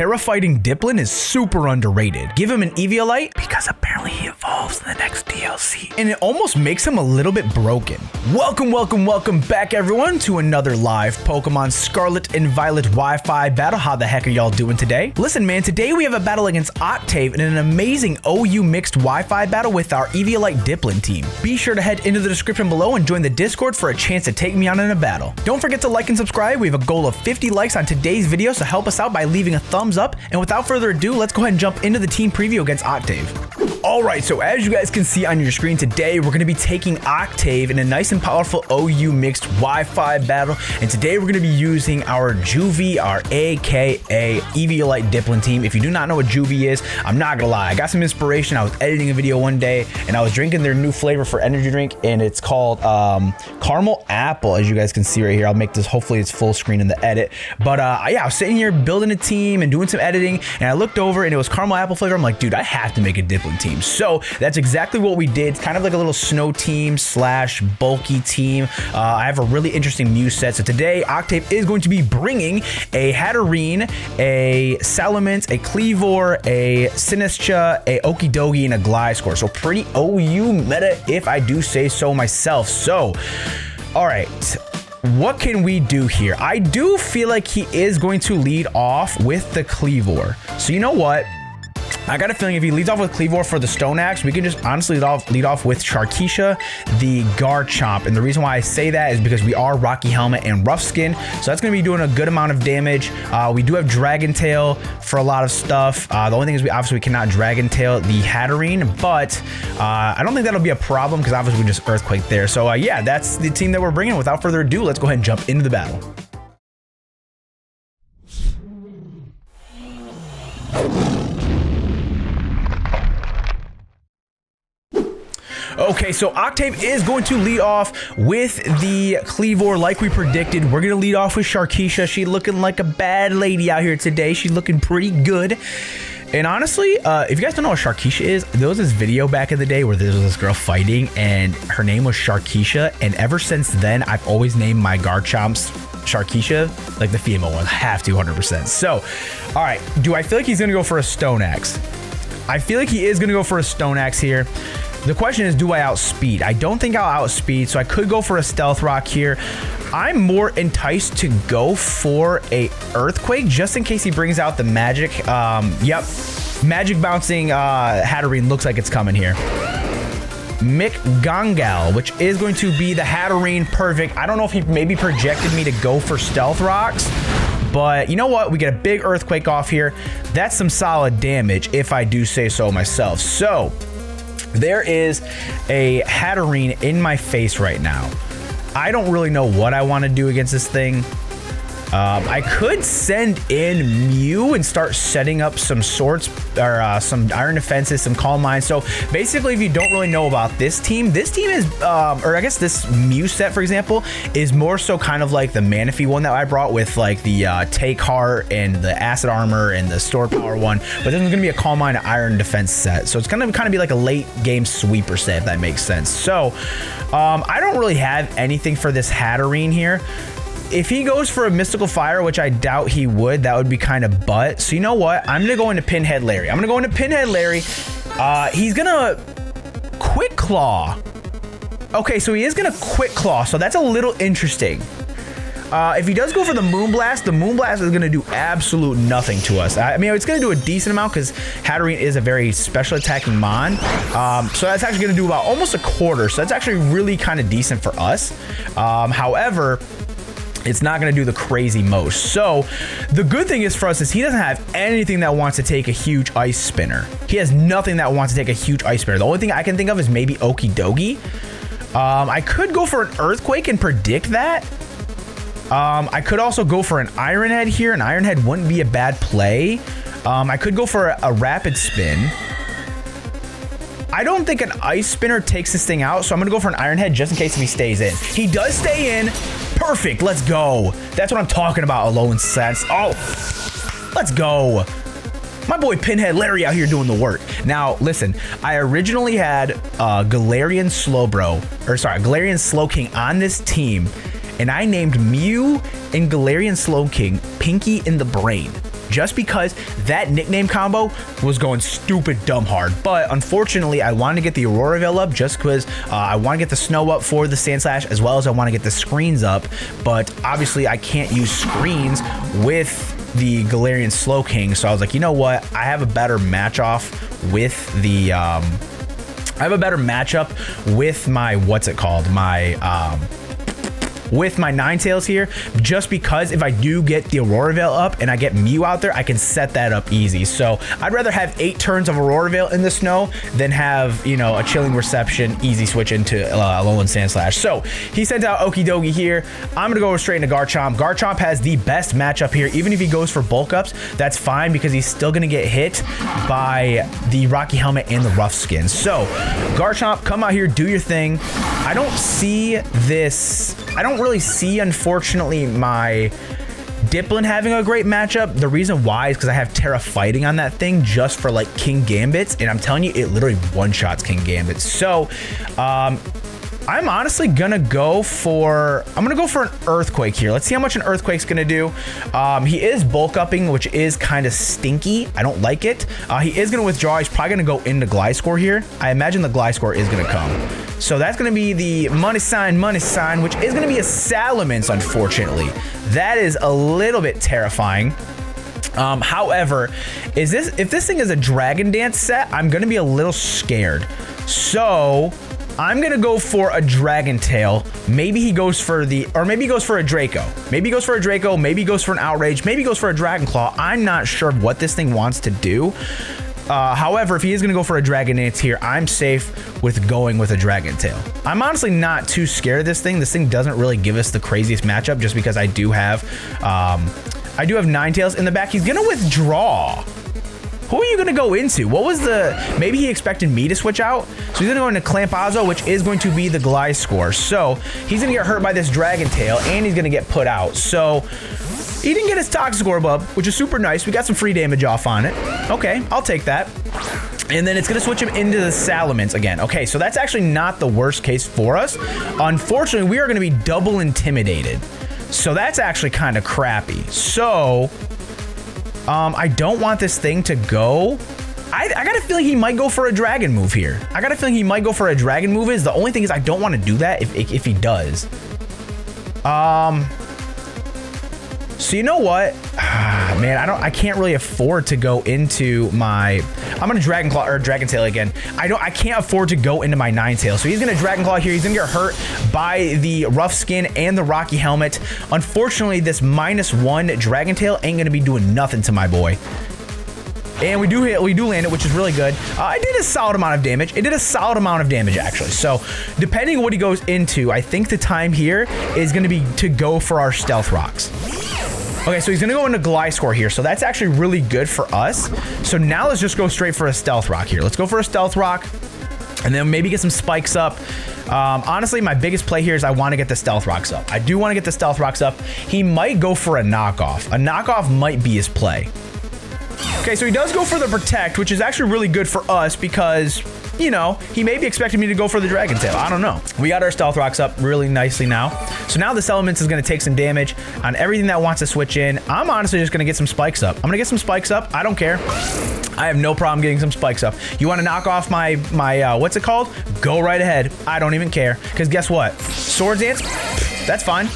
Terrifying Dipplin is super underrated. Give him an EVIOLITE because apparently he evolves in the next DLC. And it almost makes him a little bit broken. Welcome back everyone to another live Pokemon Scarlet and Violet Wi-Fi battle. How the heck are y'all doing today? Listen man, today we have a battle against Octave in an amazing OU mixed Wi-Fi battle with our EVIOLITE Dipplin team. Be sure to head into the description below and join the Discord for a chance to take me on in a battle. Don't forget to like and subscribe. We have a goal of 50 likes on today's video, so help us out by leaving a thumbs up. And without further ado, let's go ahead and jump into the team preview against Octave. Alright, so as you guys can see on your screen today, we're going to be taking Octave in a nice and powerful OU mixed Wi-Fi battle. And today we're going to be using our Juvie, our aka EVIOLITE Dipplin team. If you do not know what Juvie is, I'm not going to lie. I got some inspiration. I was editing a video one day and I was drinking their new flavor for energy drink, and it's called Caramel Apple, as you guys can see right here. I'll make this, hopefully it's full screen in the edit. But yeah, I was sitting here building a team and doing some editing, and I looked over and it was Caramel Apple flavor. I'm like, dude, I have to make a Dipplin team. So that's exactly what we did. It's kind of like a little snow team slash bulky team. I have a really interesting Mew set. So today Octave is going to be bringing a Hatterene, a Salamence, a Cleavor, a Sinistcha, a Okidogi, and a Gliscor. So pretty OU meta if I do say so myself. So all right, what can we do here? I do feel like he is going to lead off with the Cleavor. So you know what? I got a feeling if he leads off with Cleavor for the Stone Axe, we can just honestly lead off with Sharkeisha, the Garchomp. And the reason why I say that is because we are Rocky Helmet and Rough Skin. So that's going to be doing a good amount of damage. We do have Dragon Tail for a lot of stuff. The only thing is we obviously cannot Dragon Tail the Hatterene, but I don't think that'll be a problem because obviously we just Earthquake there. So yeah, that's the team that we're bringing. Without further ado, let's go ahead and jump into the battle. Okay, so Octave is going to lead off with the Cleavor like we predicted. We're going to lead off with Sharkeisha. She's looking like a bad lady out here today. She's looking pretty good. And honestly, if you guys don't know what Sharkeisha is, there was this video back in the day where there was this girl fighting and her name was Sharkeisha. And ever since then, I've always named my Garchomps Sharkeisha, like the female one. Have to 100%. So, all right, do I feel like he's going to go for a Stone Axe? I feel like he is going to go for a Stone Axe here. The question is, do I outspeed? I don't think I'll outspeed, so I could go for a Stealth Rock here. I'm more enticed to go for a Earthquake just in case he brings out the Magic. Yep, Magic bouncing Hatterene looks like it's coming here. McGongal, which is going to be the Hatterene. Perfect. I don't know if he maybe projected me to go for Stealth Rocks, but you know what? We get a big Earthquake off here. That's some solid damage if I do say so myself. So there is a Hatterene in my face right now. I don't really know what I want to do against this thing. I could send in Mew and start setting up some swords or some Iron Defenses, some Calm Mind. So basically, if you don't really know about this team is, or I guess this Mew set, for example, is more so kind of like the Manaphy one that I brought with like the Take Heart and the Acid Armor and the Sword Power one. But then there's going to be a Calm Mind and Iron Defense set. So it's going to kind of be like a late game sweeper set, if that makes sense. So I don't really have anything for this Hatterene here. If he goes for a Mystical Fire, which I doubt he would, that would be kind of butt. So you know what? I'm going to go into Pinhead Larry. He's going to Quick Claw. Okay, so he is going to Quick Claw. So that's a little interesting. If he does go for the Moonblast is going to do absolute nothing to us. I mean, it's going to do a decent amount because Hatterene is a very special attacking mon. So that's actually going to do about almost a quarter. So that's actually really kind of decent for us. However, it's not going to do the crazy most. So the good thing is for us is he doesn't have anything that wants to take a huge Ice Spinner. He has nothing that wants to take a huge Ice Spinner. The only thing I can think of is maybe Okidogi. I could go for an Earthquake and predict that. I could also go for an Iron Head here. An Iron Head wouldn't be a bad play. I could go for a Rapid Spin. I don't think an Ice Spinner takes this thing out, so I'm going to go for an Iron Head just in case if he stays in. He does stay in. Perfect. Let's go. That's what I'm talking about, Alone Sense. Oh, let's go. My boy Pinhead Larry out here doing the work. Now, listen, I originally had Galarian Slowking on this team, and I named Mew and Galarian Slowking Pinky in the Brain. just because that nickname combo was going stupid dumb hard. But unfortunately, I wanted to get the Aurora Veil up just because I want to get the snow up for the Sand Slash, as well as I want to get the screens up. But obviously, I can't use screens with the Galarian Slowking, so I was like, you know what? I have a better match-off with the I have a better matchup with my with my Ninetales here, just because if I do get the Aurora Veil up and I get Mew out there, I can set that up easy. So I'd rather have 8 turns of Aurora Veil in the snow than have, you know, a Chilling Reception, easy switch into Alolan Sandslash. So he sent out Okidogi here. I'm gonna go straight into Garchomp. Garchomp has the best matchup here. Even if he goes for bulk ups, that's fine because he's still gonna get hit by the Rocky Helmet and the Rough Skin. So Garchomp, come out here, do your thing. I don't really see, unfortunately, my Dipplin having a great matchup. The reason why is because I have Terra Fighting on that thing just for like King Gambits, and I'm telling you, it literally one-shots King Gambits. So I'm honestly gonna go for an Earthquake here. Let's see how much an Earthquake's gonna do. He is bulk upping, which is kind of stinky. I don't like it. He is gonna withdraw. He's probably gonna go into Gliscor here. I imagine the Gliscor is gonna come. So that's gonna be the money sign, which is gonna be a Salamence, unfortunately. That is a little bit terrifying. However, if this thing is a Dragon Dance set, I'm gonna be a little scared. So I'm gonna go for a Dragon Tail. Maybe he goes for maybe he goes for a Draco. Maybe he goes for a Draco, maybe he goes for an Outrage, maybe he goes for a Dragon Claw. I'm not sure what this thing wants to do. However, if he is gonna go for a Dragon Dance here, I'm safe with going with a Dragon Tail. I'm honestly not too scared of this thing. This thing doesn't really give us the craziest matchup just because I do have Ninetales in the back. He's gonna withdraw. Who are you gonna go into? What was maybe he expected me to switch out? So he's gonna go into Clampazo, which is going to be the Gliscor. So he's gonna get hurt by this Dragon Tail, and he's gonna get put out. So he didn't get his Toxic Orb up, which is super nice. We got some free damage off on it. Okay, I'll take that. And then it's gonna switch him into the Salamence again. Okay, so that's actually not the worst case for us. Unfortunately, we are gonna be double intimidated. So that's actually kind of crappy. So I don't want this thing to go. I got a feeling he might go for a Dragon move here. I got a feeling he might go for a Dragon move. The only thing is I don't want to do that if he does. So you know what? Man, I can't really afford to go into my. I'm gonna Dragon Claw or Dragon Tail again. I can't afford to go into my Ninetales. So he's gonna Dragon Claw here. He's gonna get hurt by the Rough Skin and the Rocky Helmet. Unfortunately, this -1 Dragon Tail ain't gonna be doing nothing to my boy. And we do land it, which is really good. It did a solid amount of damage. It did a solid amount of damage, actually. So depending on what he goes into, I think the time here is gonna be to go for our Stealth Rocks. Okay, so he's gonna go into Gliscor here, so that's actually really good for us. So now let's just go straight for a Stealth Rock here. Let's go for a Stealth Rock, and then maybe get some spikes up. Honestly, my biggest play here is I want to get the Stealth Rocks up. I do want to get the Stealth Rocks up. He might go for a knockoff. A knockoff might be his play. Okay, so he does go for the Protect, which is actually really good for us because, you know, he may be expecting me to go for the Dragon Tail. I don't know. We got our Stealth Rocks up really nicely now. So now this Elements is going to take some damage on everything that wants to switch in. I'm honestly just going to get some spikes up. I'm going to get some spikes up. I don't care. I have no problem getting some spikes up. You want to knock off my what's it called? Go right ahead. I don't even care. Because guess what? Swords Dance? That's fine.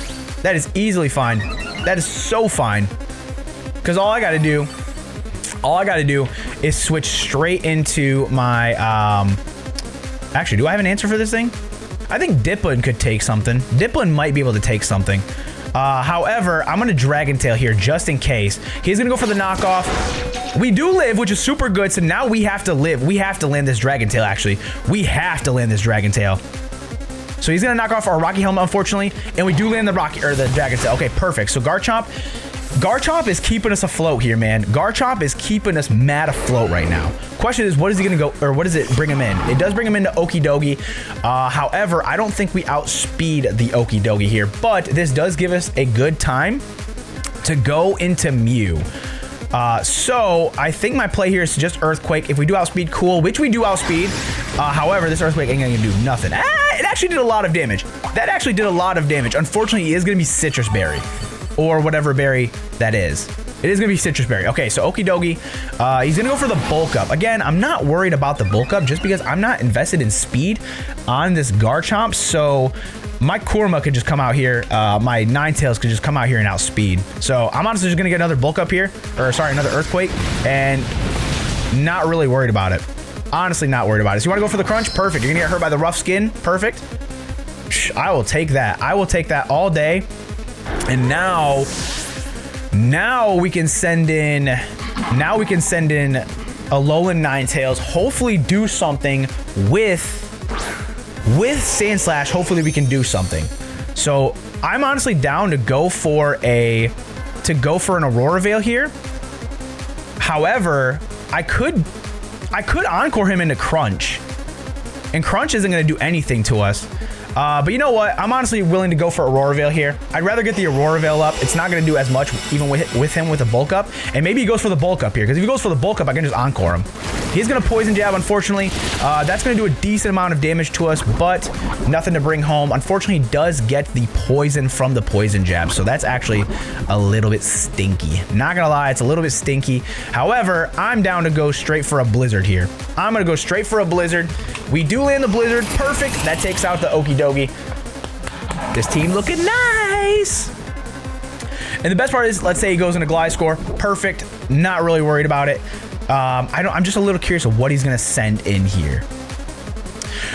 That is easily fine. That is so fine. Because all I got to do is switch straight into my, actually, do I have an answer for this thing? I think Dipplin could take something. Dipplin might be able to take something. However, I'm going to Dragon Tail here just in case. He's going to go for the knockoff. We do live, which is super good. So now we have to live. We have to land this Dragon Tail, actually. We have to land this Dragon Tail. So he's going to knock off our Rocky Helmet, unfortunately. And we do land the Dragon Tail. Okay, perfect. So Garchomp is keeping us afloat here, man. Garchomp is keeping us mad afloat right now. Question is, what is he gonna go, or what does it bring him in? It does bring him into Okidogi. However, I don't think we outspeed the Okidogi here, but this does give us a good time to go into Mew. So I think my play here is to just Earthquake. If we do outspeed, cool, which we do outspeed. However, this Earthquake ain't gonna do nothing. It actually did a lot of damage. That actually did a lot of damage. Unfortunately, he is gonna be Citrus Berry. Or whatever berry that is. It is going to be Citrus Berry. Okay, so okie dokie. He's going to go for the bulk up. Again, I'm not worried about the bulk up just because I'm not invested in speed on this Garchomp. So my Kurama could just come out here. My Ninetales could just come out here and outspeed. So I'm honestly just going to get another bulk up here. Or sorry, another Earthquake. And not really worried about it. Honestly, not worried about it. So you want to go for the Crunch? Perfect. You're going to get hurt by the Rough Skin. Perfect. I will take that. I will take that all day. And now we can send in a Alolan Ninetales. Hopefully do something with Sandslash. Hopefully we can do something. So I'm honestly down to go for an Aurora Veil here. However, I could Encore him into Crunch. And Crunch isn't going to do anything to us. But you know what? I'm honestly willing to go for Aurora Veil here. I'd rather get the Aurora Veil up. It's not going to do as much even with him with a bulk up. And maybe he goes for the bulk up here. Because if he goes for the bulk up, I can just Encore him. He's going to Poison Jab, unfortunately. That's going to do a decent amount of damage to us, but nothing to bring home. Unfortunately, he does get the poison from the Poison Jab. So that's actually a little bit stinky. Not going to lie, it's a little bit stinky. However, I'm down to go straight for a Blizzard here. I'm going to go straight for a Blizzard. We do land the Blizzard. Perfect. That takes out the Okie Dokie. This team looking nice. And the best part is, let's say he goes into Gliscor. Perfect. Not really worried about it. I'm just a little curious of what he's going to send in here.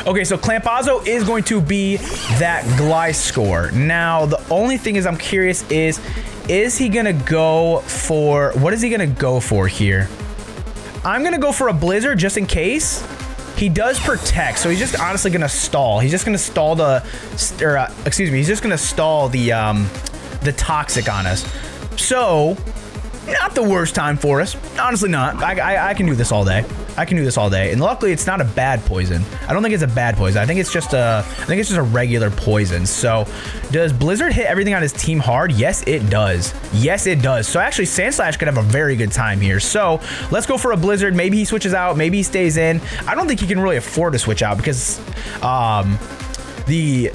Okay, so Clampazo is going to be that Gliscor. Now, the only thing is I'm curious is he going to go for... What is he going to go for here? I'm going to go for a Blizzard just in case. He does protect, so he's just honestly going to stall. He's just going to stall he's just going to stall the Toxic on us. So, not the worst time for us. Honestly not. I can do this all day. I can do this all day. And luckily, it's not a bad poison. I don't think it's a bad poison. I think it's just a regular poison. So, does Blizzard hit everything on his team hard? Yes, it does. Yes, it does. So, actually, Sandslash could have a very good time here. So, let's go for a Blizzard. Maybe he switches out. Maybe he stays in. I don't think he can really afford to switch out because the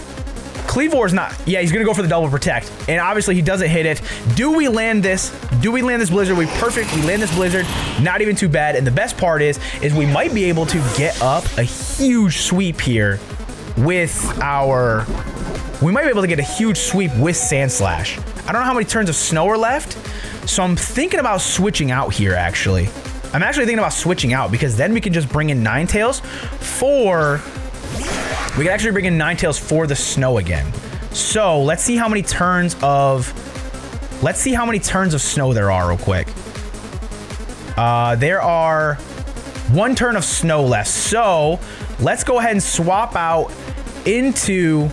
Kleavor is not... Yeah, he's going to go for the double protect. And obviously, he doesn't hit it. Do we land this? Do we land this Blizzard? We land this Blizzard. Not even too bad. And the best part is we might be able to get up a huge sweep here with our... We might be able to get a huge sweep with Sandslash. I don't know how many turns of snow are left. So I'm thinking about switching out here, actually. I'm actually thinking about switching out because then we can just bring in Ninetales for... We can actually bring in Ninetales for the snow again. So let's see how many turns of snow there are real quick. There are 1 turn of snow left. So let's go ahead and swap out into...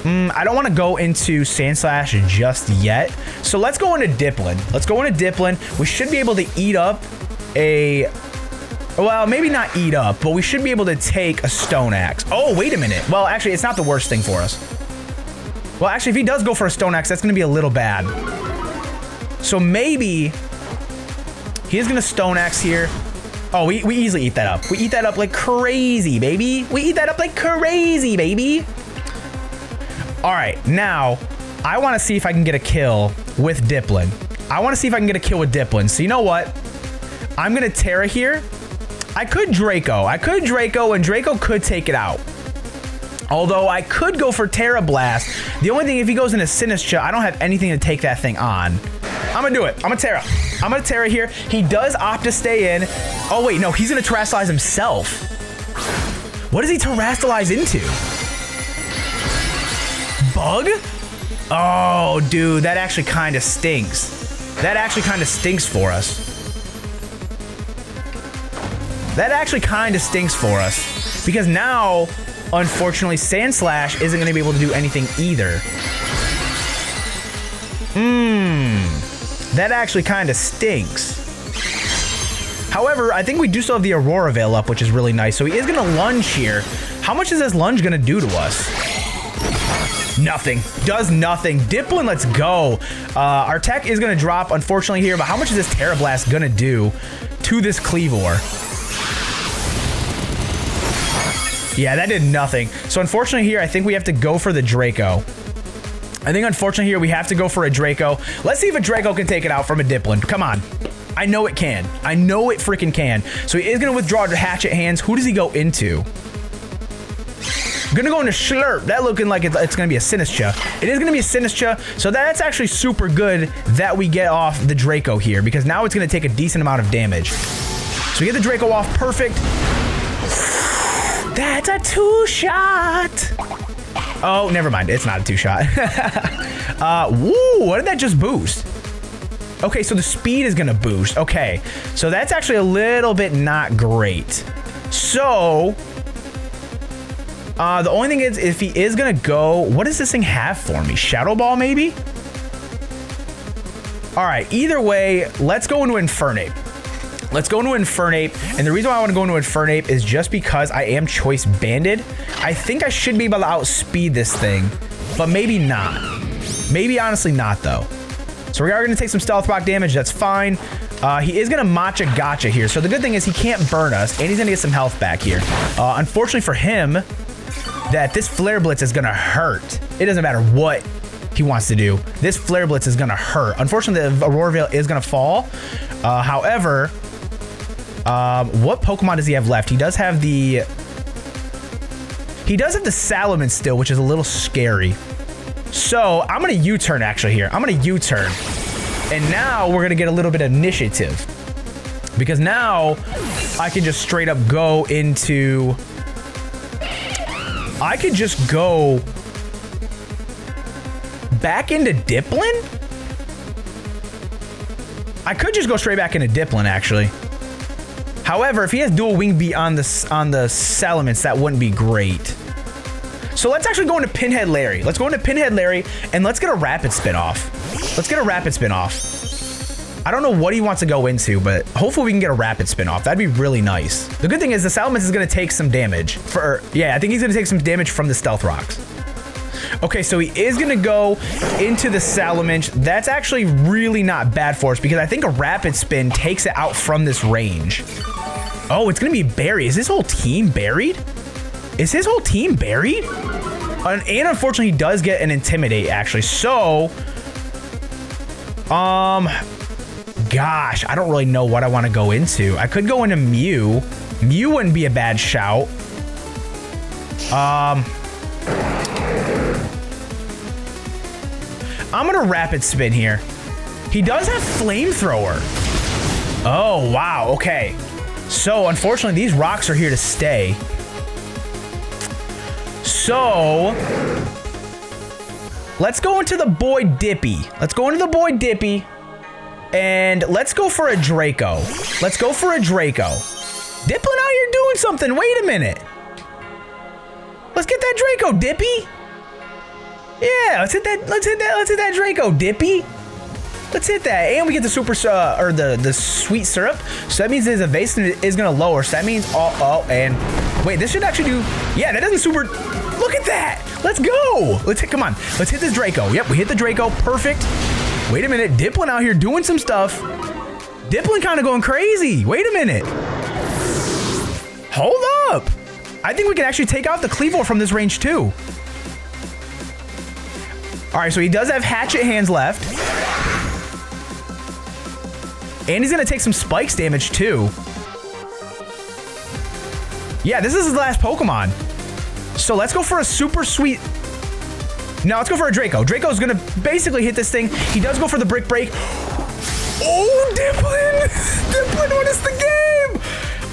I don't want to go into Sandslash just yet. So let's go into Dipplin. Let's go into Dipplin. We should be able to eat up a... Well, maybe not eat up, but we should be able to take a Stone Axe. Oh, wait a minute. Well, actually, it's not the worst thing for us. Well, actually, if he does go for a Stone Axe, that's going to be a little bad. So maybe he's going to Stone Axe here. Oh, we easily eat that up. We eat that up like crazy, baby. We eat that up like crazy, baby. All right, now I want to see if I can get a kill with Dipplin. So you know what? I'm going to Terra here. I could Draco, and Draco could take it out. Although I could go for Terra Blast. The only thing, if he goes into Sinistcha, I don't have anything to take that thing on. I'm gonna do it. I'm gonna Terra here. He does opt to stay in. Oh wait, no, he's gonna Terrastalize himself. What does he Terrastalize into? Bug? Oh, dude, that actually kind of stinks. That actually kind of stinks for us. Because now, unfortunately, Sandslash isn't going to be able to do anything either. That actually kind of stinks. However, I think we do still have the Aurora Veil up, which is really nice. So he is going to lunge here. How much is this lunge going to do to us? Nothing. Does nothing. Dipplin, let's go. Our tech is going to drop, unfortunately, here. But how much is this Terra Blast going to do to this Kleavor? Yeah, that did nothing. So unfortunately here, I think we have to go for the Draco. I think unfortunately here we have to go for a Draco. Let's see if a Draco can take it out from a Dipplin. Come on. I know it can. I know it freaking can. So he is going to withdraw to Hatchet Hands. Who does he go into? Gonna go into Slurp. That looking like it's gonna be a Sinistcha. It is gonna be a Sinistcha, so that's actually super good that we get off the Draco here, because now it's gonna take a decent amount of damage. So we get the Draco off, perfect. That's a 2-shot. Oh, never mind, it's not a 2-shot. Woo, what did that just boost? Okay, so the speed is gonna boost. Okay, so that's actually a little bit not great. So, the only thing is, if he is gonna go, what does this thing have for me? Shadow Ball, maybe? All right, either way, let's go into Infernape. Let's go into Infernape, and the reason why I want to go into Infernape is just because I am Choice Banded. I think I should be able to outspeed this thing, but maybe not. Maybe honestly not, though. So we are going to take some Stealth Rock damage, that's fine. He is going to Matcha Gotcha here, so the good thing is he can't burn us, and he's going to get some health back here. Unfortunately for him, that this Flare Blitz is gonna hurt. It doesn't matter what he wants to do. This Flare Blitz is gonna hurt. Unfortunately, the Aurora Veil is gonna fall. However, what Pokemon does he have left? He does have the Salamence still, which is a little scary. So I'm gonna U-turn actually here. I'm gonna U-turn. And now we're gonna get a little bit of initiative. Because now I can just straight up go into... I could just go back into Dipplin? I could just go straight back into Dipplin, actually. However, if he has Dual Wing Beat on the Salamence, that wouldn't be great. So let's actually go into Pinhead Larry. Let's go into Pinhead Larry, and let's get a Rapid Spin off. Let's get a Rapid Spin off. I don't know what he wants to go into, but hopefully we can get a Rapid Spin off. That'd be really nice. The good thing is the Salamence is going to take some damage. Yeah, I think he's going to take some damage from the Stealth Rocks. Okay, so he is going to go into the Salamence. That's actually really not bad for us because I think a Rapid Spin takes it out from this range. Oh, it's going to be Barry. Is his whole team buried? Is his whole team buried? And unfortunately, he does get an Intimidate, actually. So, gosh, I don't really know what I want to go into. I could go into Mew. Mew wouldn't be a bad shout. I'm gonna Rapid Spin here. He does have Flamethrower. Oh, wow, okay. So, unfortunately, these rocks are here to stay. So, let's go into the boy Dippy. Let's go into the boy Dippy. And let's go for a Draco. Let's go for a Draco. Dipplin out here doing something. Wait a minute. Let's get that Draco, Dippy. Yeah, let's hit that Draco, Dippy. Let's hit that. And we get the super or the sweet syrup. So that means his evasiveness is gonna lower. So that means and wait, this should actually do. Yeah, that doesn't super. Look at that. Let's go. Come on. Let's hit this Draco. Yep, we hit the Draco. Perfect. Wait a minute, Dipplin out here doing some stuff. Dipplin kind of going crazy. Wait a minute. Hold up. I think we can actually take out the Cleavor from this range too. All right, so he does have Hatchet Hands left. And he's gonna take some Spikes damage too. Yeah, this is his last Pokemon. So let's go for a super sweet... No, let's go for a Draco. Draco's gonna basically hit this thing. He does go for the Brick Break. Oh, Dipplin! Dipplin won us the game!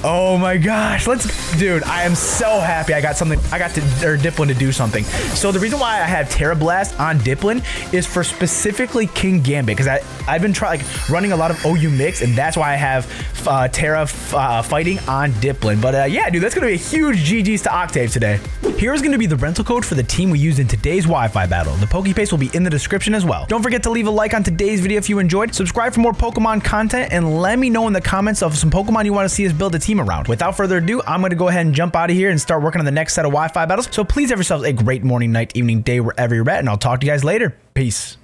Oh my gosh, dude, I am so happy I got Dipplin to do something. So the reason why I have Terra Blast on Dipplin is for specifically King Gambit, because I've been running a lot of OU mix, and that's why I have Terra fighting on Dipplin. But yeah, dude, that's gonna be a huge GG's to Octave today. Here's gonna be the rental code for the team we used in today's Wi-Fi battle. The Pokepaste will be in the description as well. Don't forget to leave a like on today's video if you enjoyed, subscribe for more Pokemon content, and let me know in the comments of some Pokemon you want to see us build a team around. Without further ado, I'm going to go ahead and jump out of here and start working on the next set of Wi-Fi battles. So please have yourselves a great morning, night, evening, day, wherever you're at, and I'll talk to you guys later. Peace.